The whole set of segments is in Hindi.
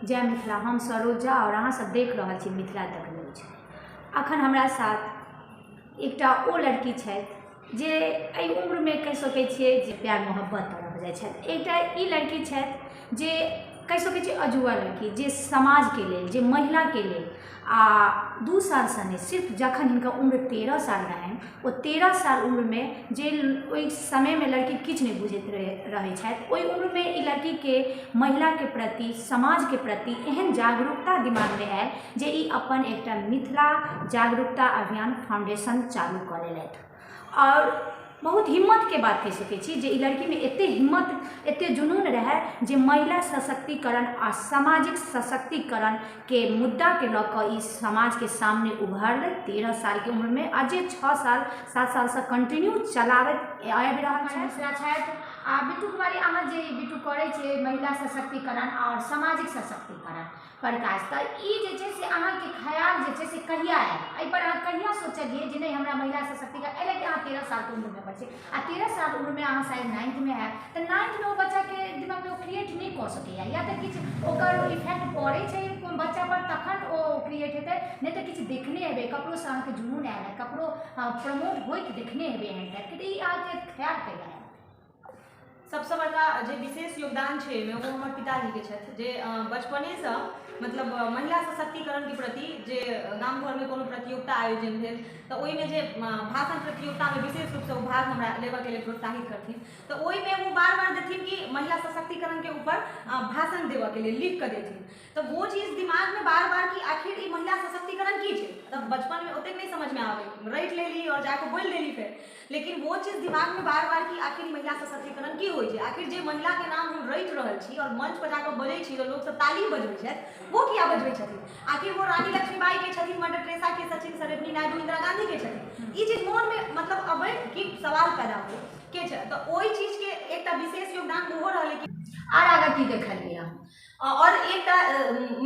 जय मिथिला। हम सरोजा और अहाँ सब देख रहल छी मिथिला तक न्यूज। अखन हमरा साथ एकटा ओ लड़की छथि जे एहि उम्रमे कहि सकै छियै जे प्यार मोहब्बत तरफ जाइ छथि। एकटा ई लड़की छथि जे कहि सकै छियै अजुआ लड़की, जे समाजके लेल, जे महिलाके लेल आ 2 सालसँ नहि, सिर्फ जखन हिनका उम्र 13 साल रहनि, ओ 13 साल उम्रमे जे ओहि समयमे लड़की किछु नहि बुझैत रहै छथि, ओहि उम्रमे ई लड़कीके महिलाके प्रति, समाजके प्रति एहन जागरूकता दिमागमे आयल जे ई अपन एकटा मिथिला जागरूकता अभियान फाउंडेशन चालू कऽ लेलथि। और बहुत हिम्मतके बात कहि सकै छी जे ई लड़कीमे एतेक हिम्मत, एतेक जुनून रहै जे महिला सशक्तिकरण आ सामाजिक सशक्तिकरणके मुद्दाके लऽ कऽ ई समाजके सामने उभरलै 13 सालके उम्रमे, आ जे 6 साल 7 सालसँ कंटिन्यू चलाबैत आबि रहल छथि। आ बिट्टू कुमारी, अहाँ जे बिट्टू करै छियै महिला सशक्तिकरण और सामाजिक सशक्तिकरण पर काज, तऽ ई जे छै से अहाँके ख्याल जे छै से कहिया आयल? एहिपर अहाँ कहिया सोचलियै जे नहि हमरा महिला सशक्तिकरण, एहि कि अहाँ 13 सालके उम्रमे पढ़ै छी आ 13 साल उम्रमे अहाँ शायद 9th हैब, तऽ 9th ओ बच्चाके दिमागमे ओ क्रिएट नहि कऽ सकैए, या तऽ किछु ओकर इफेक्ट पड़ै छै कोन बच्चा पर तखन ओ क्रिएट हेतै, नहि तऽ किछु देखने हेबै, ककरोसँ अहाँके जुनून आयल है, ककरो प्रमोट होइत देखने हेबै एहन टाइपके, तऽ ई अहाँके ख्याल कहिया आयल? सबसे बड़का जे विशेष योगदान है वो हमारे पिताजी के छथि, जे बचपने से मतलब महिला सशक्तिकरण के प्रति जे गाम घर में कोनो प्रतियोगिता आयोजन भेल तो ओहिमे जे भाषण प्रतियोगिता में विशेष रूप से भाग हमरा लेबऽ के लिए प्रोत्साहित करथिन, तो ओहिमे वो बार बार देथिन कि महिला सशक्तिकरण के ऊपर भाषण देबऽ के लिए लिख कर देथिन। तो वो चीज दिमाग में बार बार कि आखिर ई महिला सशक्तिकरण की है, तब बचपन में ओतेक नहीं समझ में आवे, रट लेली और जाके बोल देली फिर, लेकिन वो चीज दिमाग में बार बार कि आखिर महिला सशक्तिकरण की होइ छै, आखिर जे महिला के नाम हम रट रहल छी और मंच पर जाकर बोलै छी तो लोग सब ताली बजबै छथि, वो किया बजबै छथिन? आखिर वो रानी लक्ष्मीबाई के छथिन, मदर टेरेसा के, सचिन सरोजिनी नायडू, इंदिरा गांधी के छथिन। ई चीज मन में मतलब अबै कि सवाल पैदा हो के छै, तो ओहि चीज के एकटा विशेष योगदान ओहो रहलै कि आर आगाँ की देखलियै और एकटा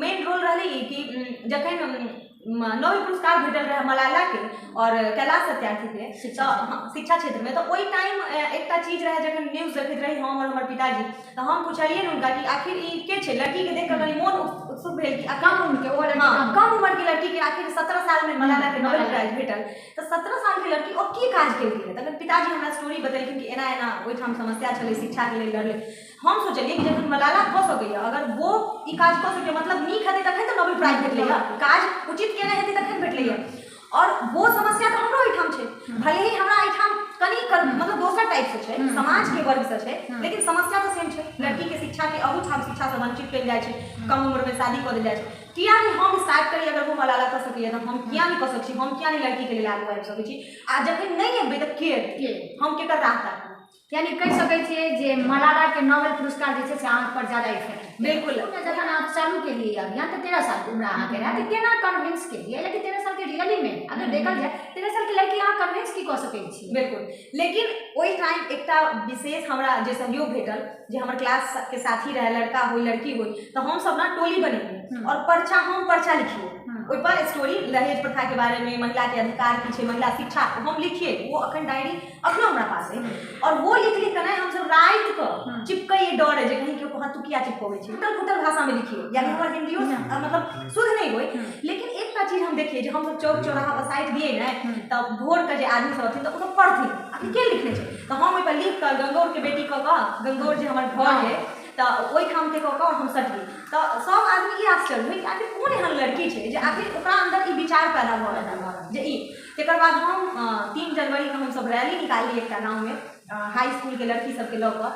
मेन रोल रहलै कि जखन नोबेल पुरस्कार भेटल रहे मलाला के और कैलाश सत्यार्थी के शिक्षा क्षेत्र में, तो वही टाइम एकटा चीज रहे जखन न्यूज देखैत रही हम और हमर पिताजी, तो हम पूछलिए उनका कि आखिर ई के छै? लड़की के देख कर कनी मोन उत्सुक भेल कि कम उम्र के, कम उम्र की लड़की के आखिर 17 साल में मलाला के नोबेल प्राइज भेटल, तो 17 साल की लड़की और की काज केलकै? तखन पिताजी हमरा स्टोरी बतेलखिन कि एना एना ओहिठाम समस्या छलै, शिक्षा के लेल लड़लै। हम सोचलिए कि जखन मलाला कऽ सकैए, अगर वो ई काज कऽ सकैए मतलब नीक हेतै तखन तऽ नोबेल प्राइज भेटलैए, काज उचित केने हेतै तखन भेटलैए। और वो समस्या तो हमरो एहिठाम छै, भले ही हमरा एहिठाम कनी मतलब दोसर टाइप से छै, समाज के वर्ग से छै, लेकिन समस्या तो सेम छै। लड़की के शिक्षा के अहूठाम शिक्षा से वंचित कयल जाइ छै, कम उम्र में शादी कऽ देल जाइ छै। किया नहीं हम स्टार्ट करिए? अगर वो मलाला कऽ सकैए तो हम किया नहीं कऽ सकै छी? हम किया नहीं लड़की के लेल आगू आबि सकै छी? आ जखन नहीं एबै तऽ के हम केकर राह ताकू? यानी कहि सकै छियै जे मलाला के नोबेल पुरस्कार जे छै से अहाँ पर ज्यादा इफेक्ट बिल्कुल। जखन आप चालू के लिए अभियान तो 13 साल के उम्र अहाँके रहै, तऽ केना कन्विंस केलिए? लेकिन 13 साल के रियली में अगर देखल जाए 13 साल के लड़की अहाँ कन्विंस की कऽ सकै छी? बिल्कुल, लेकिन ओहि टाइम एकटा विशेष हमरा जे सहयोग भेटल, जे हमर क्लास के साथी रहे, लड़का हो लड़की हो, तो हम सब ना टोली बनेलिए और पर्चा लिखिए, ओहि पर स्टोरी दहेज प्रथा के बारे में, महिला के अधिकार की छै, महिला शिक्षा हम लिखिए। वो अखन डायरी अखनो हमरा पास है, और वो लिख कर हम सब रात को चिपकइए, डर है जे कहीं केओ कहत तू किया चिपकबै छी, टूटल फूटल भाषा में लिखिए, यानी हमर हिंदियो मतलब शुद्ध नहीं होय, लेकिन एकटा चीज हम देखिए जे हम सब चौक चौराहा पर साइड दिए ना, तब भोर के जे आदमी सब हथिन तो सब पढ़थिन आखिर के लिखने छै, तो हम ओहि पर लिख कर गंगौर के बेटी कऽ कऽ, गंगौर जे हमर घर है तो ओहिठाम के कऽ हम सटली, तो सब आदमी ई आश्चर्य हुई कि आखिर कोन एहन लड़की छै जे आखिर ओकरा अंदर ई विचार पैदा भऽ रहल जे ई। तकर बाद हम 3 जनवरी के हम सब रैली निकाली एकटा गाँव में, हाई स्कूल के लड़की सबके लऽ कऽ,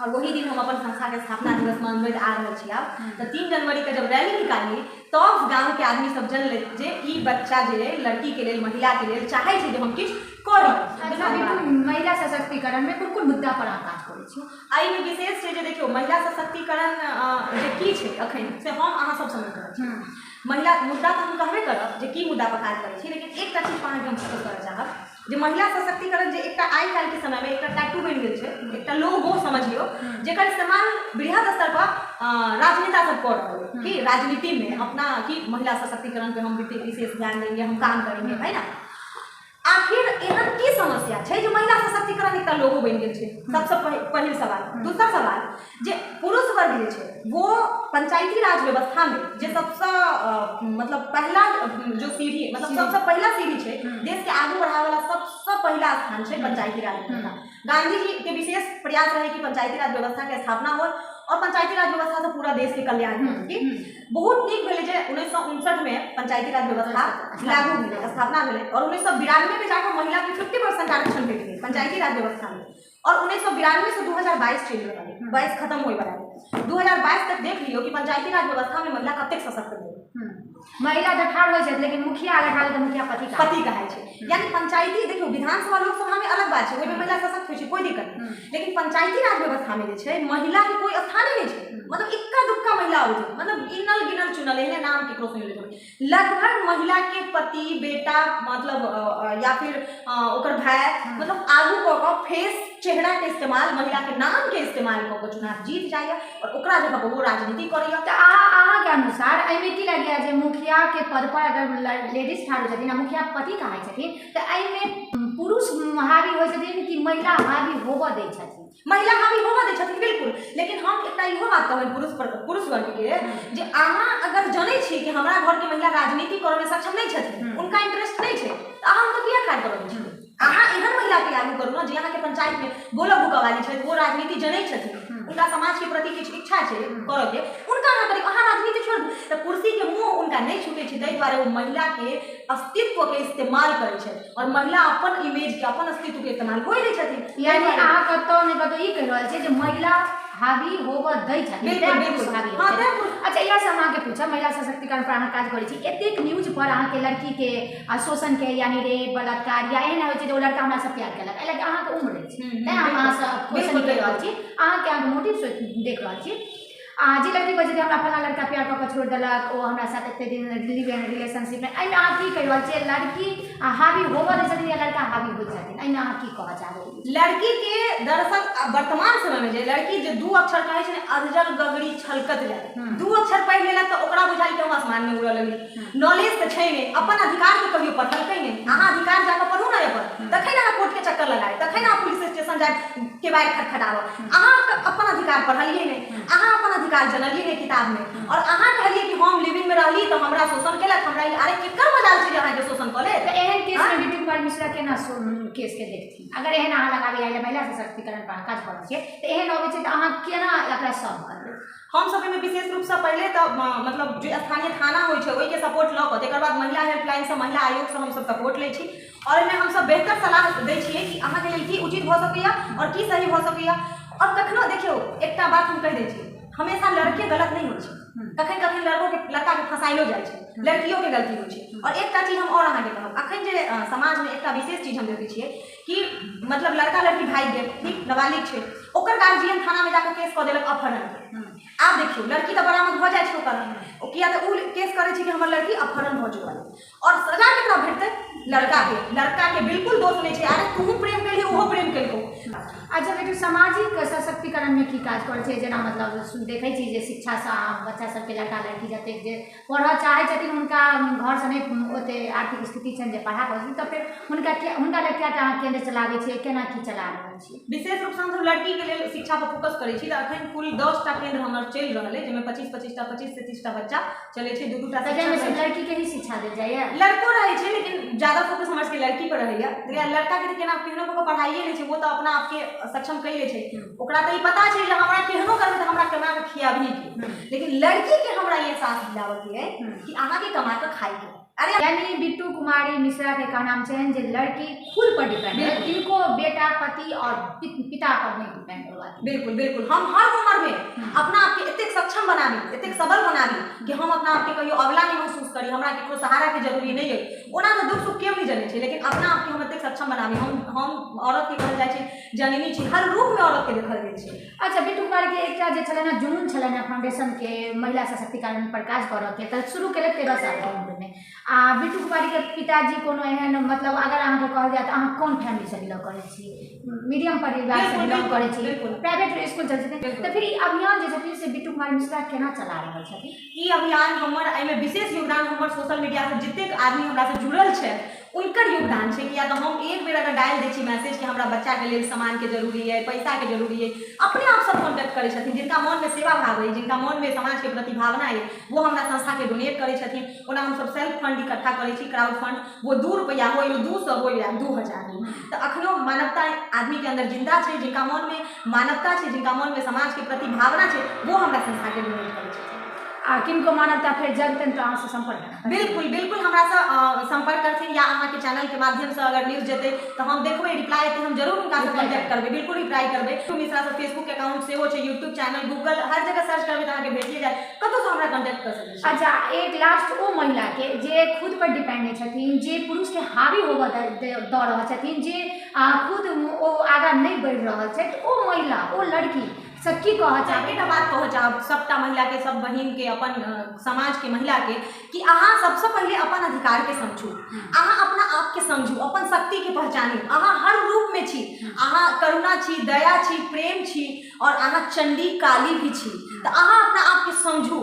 और वही दिन हम अपन संस्था के स्थापना दिवस मनबैत आ रहल छी। आब तो 3 जनवरी के जब रैली निकाली तब गाँव के आदमी सब जनलै जे ई बच्चा जे लड़की के लेल, महिला के लेल चाहे छै जे हम किछु करी। महिला सशक्तिकरण में कोन कोन मुद्दा पर अहाँ काज करै छी? एहि में विशेष छै जे देखियौ महिला सशक्तिकरण जे की छै अखन से हम अहाँ सब समझ रहल छी। महिला मुद्दा तो हम कहबे करब जे की मुद्दा पर काज करै छी, लेकिन एकटा चीज पर हम फोकस करऽ चाहब जे महिला सशक्तिकरण जे एकटा आइ काल्हि के समय में एकटा टैटू बनि गेल छै, एकटा लोगो समझियो जेकर इस्तेमाल बृहद स्तर पर राजनेता सब कर रहल है कि राजनीति में अपना कि महिला सशक्तिकरण पे हम विशेष ध्यान देंगे, हम काम करेंगे, है ना। आखिर एहन की समस्या छै जे महिला सशक्तिकरण एकटा लोगो बनि गेल छै? सबसे पहिल सवाल। दूसरा सवाल, जे पुरुष वर्ग जे छै वो पंचायती राज व्यवस्था में जे सबसे मतलब पहला जो सीढ़ी, मतलब सबसे पहला सीढ़ी छै, देश के आगू बढ़ावे वाला सबसे पहला स्थान छै पंचायती राज व्यवस्था। गांधी जी के विशेष प्रयास रहे कि पंचायती राज व्यवस्था के स्थापना हो और पंचायती राज व्यवस्था से पूरा देश के कल्याण हो। बहुत नीक भेलै जे 1959 में पंचायती राज व्यवस्था लागू भेलै, स्थापना भेलै और 1992 में जाकर महिला के 50% आरक्षण भेट गेलै पंचायती राज व्यवस्था में। और 1992 से 2022 चल रहा है, 22 खत्म होए वाला है, 2022 तक देख लियो कि पंचायती राज व्यवस्था में महिला कतेक सशक्त भेलै। महिला तो ठाढ़ होइ छै, लेकिन मुखिया अगर ठाढ़ तो मुखिया पति कहे छै। यानी पंचायती देखियो विधानसभा लोकसभा में अलग बात छै, ओइ में महिला सशक्त होइ छै, कोई दिक्कत नहीं, लेकिन पंचायती राज व्यवस्था में जे छै महिला के कोई स्थान नहीं छै। मतलब इक्का दुक्का महिला हो छै, मतलब गिनल गिनल चुनल, एहने नाम केकरो सुनि लेबै। लगभग महिला के पति, बेटा, मतलब या फिर ओकर भाई, मतलब आगू क फेस, चेहरा के इस्तेमाल, महिला के नाम के इस्तेमाल क के चुनाव जीत जाइए और ओकरा जगह पर वो राजनीति करैया। तो अहाँ के अनुसार एहिमे की लगैया जे मुखिया के पद पर अगर लेडीज ठाढ़ होइ छथिन, मुखिया पति कहाइ छथिन, तो एहिमे पुरुष हावी होइ छथिन कि महिला हावी होबऽ दै छथिन? महिला हावी होबऽ दै छथिन, बिल्कुल। लेकिन हम एकटा इहो बात कहबै पुरुष वर्ग के, जे अहाँ अगर जानै छी कि हमरा घर के महिला राजनीति करऽ में सक्षम नहीं छथिन, उनका इंटरेस्ट नहीं छै, तो अहाँ उनका किया ठाढ़ करऽ छी? अहाँ एहन महिला के आगू करू ना जे अहाँ के पंचायत में बोलऽ भूकऽ वाली छै, वो राजनीति जानै छथिन, उनका समाज के प्रति किछु इच्छा छै करऽ के, उनका अहाँ करी। अहाँ राजनीति छोड़ तो कुर्सी के मुंह उनका नहीं छूटे छै, ताहि दुआरे वो महिला के अस्तित्व के इस्तेमाल करै छै और महिला अपन इमेज के, अपन अस्तित्व के इस्तेमाल होय दै छथिन। यानी अहाँ कतौ ने कतौ ई कहि रहल छै जे महिला हावी होबऽ दै छथिन, बिल्कुल हावी होइ छथिन। अच्छा, इएह से हम अहाँके पूछब, महिला सशक्तिकरण पर अहाँ काज करै छी, एतेक न्यूज पर अहाँके लड़की के शोषण के, यानी रेप, बलात्कार या एहन होइ छै जे ओ लड़का हमरा से प्यार केलक, एहि लए अहाँके उम्र अछि, तेँ हम अहाँसँ क्वेश्चन करि रहल छी, अहाँके मोटिव देख रहल छी। जे लड़की कहै छै जे हमरा फलाना लड़का प्यार कऽ के छोड़ देलक, ओ हमरा साथ एते दिन लिव इन रिलेशनशिप में, एहिमे अहाँ की कहि रहल छियै? लड़की हावी होबऽ दै छथिन या लड़का हावी हो छथिन? एहिमे अहाँ की कहऽ चाहबै? लड़की के दरअसल वर्तमान समय में जे लड़की जे दू अक्षर कहै छै, अधजल गगड़ी छलकत जाय, दू अक्षर पढ़ि लेलक तऽ ओकरा बुझाइ कि हम आसमान में उड़ऽ लगली। नॉलेज तऽ छै नहीं, अपन अधिकार के कहियो पढ़लकै नहीं। अहाँ अधिकार जाकऽ पढ़ू ना अपन, तखन अहाँ कोर्ट के चक्कर लगाए, तखन अहाँ पुलिस स्टेशन जाए के बाहर खटखटाबऽ। अहाँ अपन अधिकार पढ़लिए नहीं, अहाँ अपन अधिकार जनलिए नहीं किताब में, और अहाँ कहलिए कि हम लिविंग में रहली तो हमरा शोषण केलक, हमरा अरे केकर मजाल छै जे अहाँ के शोषण कऽ ले? तो एहन केस में बिट्टू कुमार मिश्रा केना केस के देखथिन? अगर एहन अहाँ लगाबी आइले महिला सशक्तिकरण पर काज करै छियै, तो एहन अबै छै तऽ अहाँ केना एकरा सॉल्व करबै? हम सब में विशेष रूप से पहले तो मतलब जो स्थानीय थाना होइ छै ओहि के सपोर्ट लऽ कऽ, तकर बाद महिला हेल्पलाइन से, महिला आयोग से हम सब सपोर्ट लै छी और एहिमे हम सब बेहतर सलाह दै छियै कि अहाँ के लेल की उचित भऽ सकैया और की सही भऽ सकैया। और कखनो देखियौ एकटा बात हम कहि दै छी, हमेशा लड़के गलत नहीं होइ छै, कखन कखन लड़का के फंसाइलो जाइ छै, लड़कियों के गलती होइ छै। और एकटा चीज हम और अहाँ के कहब, अखन जे समाज में एकटा विशेष चीज हम देखै छियै कि मतलब लड़का लड़की भागि गेल, ठीक नाबालिग छै, ओकर गार्जियन थाना में जाकर केस कऽ देलक अपहरण के। आब देखियौ लड़की तऽ बरामद भऽ जाइ छै ओकर, किया तऽ उ केस करै छै कि हमर लड़की अपहरण भऽ चुकल, और सजा केकरा भेटतै? लड़का के बिल्कुल दोष नहीं छै। अरे तू प्रेम केलिए, ओहो प्रेम केलको। अच्छा बेटू, सामाजिक सशक्तिकरण में की काज करै छै? जेना मतलब देखै छी जे शिक्षा से बच्चा सबके, लड़का लड़की जतेक जे पढ़ऽ चाहै छथिन, हुनका घर से नहीं ओते आर्थिक स्थिति छनि जे पढ़ा पबै, तऽ फेर हुनका लेल क्या केंद्र चलाबै छियै, केना की चला रहल छियै? विशेष रूप से हम लड़की के लेल शिक्षा पर फोकस करै छी, तऽ अखन कुल 10टा केंद्र हमर चलि रहल है, जेमे 25 से 30टा बच्चा चलै छै, 2-2टा लड़की के ही शिक्षा देल जाइए? लड़को रहै छै, लेकिन ज्यादा फोकस हमर सबके लड़की पर रहैया। लड़का के केना केहनो कऽ पढ़ाइए लै छै, वो तऽ अपना आप के सक्षम कैले छै, ओकरा तऽ ई पता छै जे हमरा केहनो करबै तऽ हमरा कमा के खियाबही के, लेकिन लड़की के हमरा ये एहसास दिलावऽ के है कि अहाँ के कमा के खाइ के। अरे यानी बिट्टू कुमारी मिश्रा के कहना है जे लड़की खुद पर डिपेंड है, इनको बेटा, पति और पिता पर नहीं डिपेंड होगा। बिल्कुल बिल्कुल, हम हर उम्र में अपना आप के इतने सक्षम बनाबी, इतने सबल बनाबी कि हम अपना आप के कहियो अबला नहीं महसूस करी, हमरा केकरो सहारा के जरूरी नहीं है। ओना तो दुख सुख केओ नहीं जाने छै, लेकिन अपना आप के हम इतने सक्षम बनाबी। हम औरत के कहल जाइ छै जननी छी, हर रूप में औरत के देखल गेल छै। अच्छा, बिट्टू कुमारी के एकटा जे छलै ना जुनून छलै ना फाउंडेशन के महिला सशक्तिकरण पर काज करऽ के, तऽ शुरू केलक 13 साल के उम्र में। बिट्टू कुमारी के पिताजी कोनो एहन, मतलब अगर अहाँ के कहल जाए तऽ अहाँ कोन फैमिली से बिलोंग करै छी? मीडियम परिवार से बिलोंग करै छी, प्राइवेट स्कूल चलै छथिन, तऽ फिर ई अभियान जे छथिन से बिट्टू कुमारी मिश्रा केना चला रहल छथिन? ई ई अभियान हमर एहिमे विशेष योगदान हमर सोशल मीडिया से जतेक आदमी हमरा से जुड़ल छै उनकर योगदान छै। या तो हम एक बेर अगर डालि दै छी मैसेज कि हमरा बच्चा के लेल सामान के जरूरी है, पैसा के जरूरी है, अपने आप सब कॉन्टेक्ट करै छथिन। जिनका मन में सेवा भाव है, जिनका मन में समाज के प्रति भावना है, वो हमरा संस्था के डोनेट करै छथिन। ओना हम सब सेल्फ फंड इकट्ठा करै छी, क्राउड फंड, वो 2 रुपया हो या 200 हो या 2000 हो। तो अखनो मानवता आदमी के अंदर जिंदा छै, जिनका मन में मानवता छै, जिनका मन में समाज के प्रति भावना छै, वो हमरा संस्था के डोनेट करै छथिन। आ किनको मानवता फेर जगतन तो अहाँ से संपर्क बिल्कुल बिल्कुल हमरा से संपर्क करथिन, या अहाँ के चैनल के माध्यम से अगर न्यूज जेतै तो हम देखबै, रिप्लाई एतै, हम जरूर उनका से कांटेक्ट करबै, बिल्कुल रिप्लाई करबै। मिश्रा से फेसबुक अकाउंट सेहो छै, यूट्यूब चैनल, गूगल, हर जगह सर्च करबै तो अहाँके भेटिए जायत, कतौ से हमरा कांटेक्ट कर सकै छी। अच्छा, एक लास्ट ओ महिला के जे खुद पर डिपेंड छथिन, जे पुरुष के हावी होबऽ दऽ रहल छथिन, जे खुद ओ आगाँ नहीं बढ़ि रहल छै, ओ महिला, ओ लड़की सब की कहऽ चाहबै? एकटा बात कहऽ चाहब सबटा महिला के, सब बहिन के, अपन समाज के महिला के, कि अहाँ सबसे पहले अपन अधिकार के समझू, अहाँ अपना आप के समझू, अपन शक्ति के पहचानू। अहाँ हर रूप में छी, अहाँ करुणा छी, दया छी, प्रेम छी, और अहाँ चंडी काली भी छी। तो अहाँ अपना आप के समझू।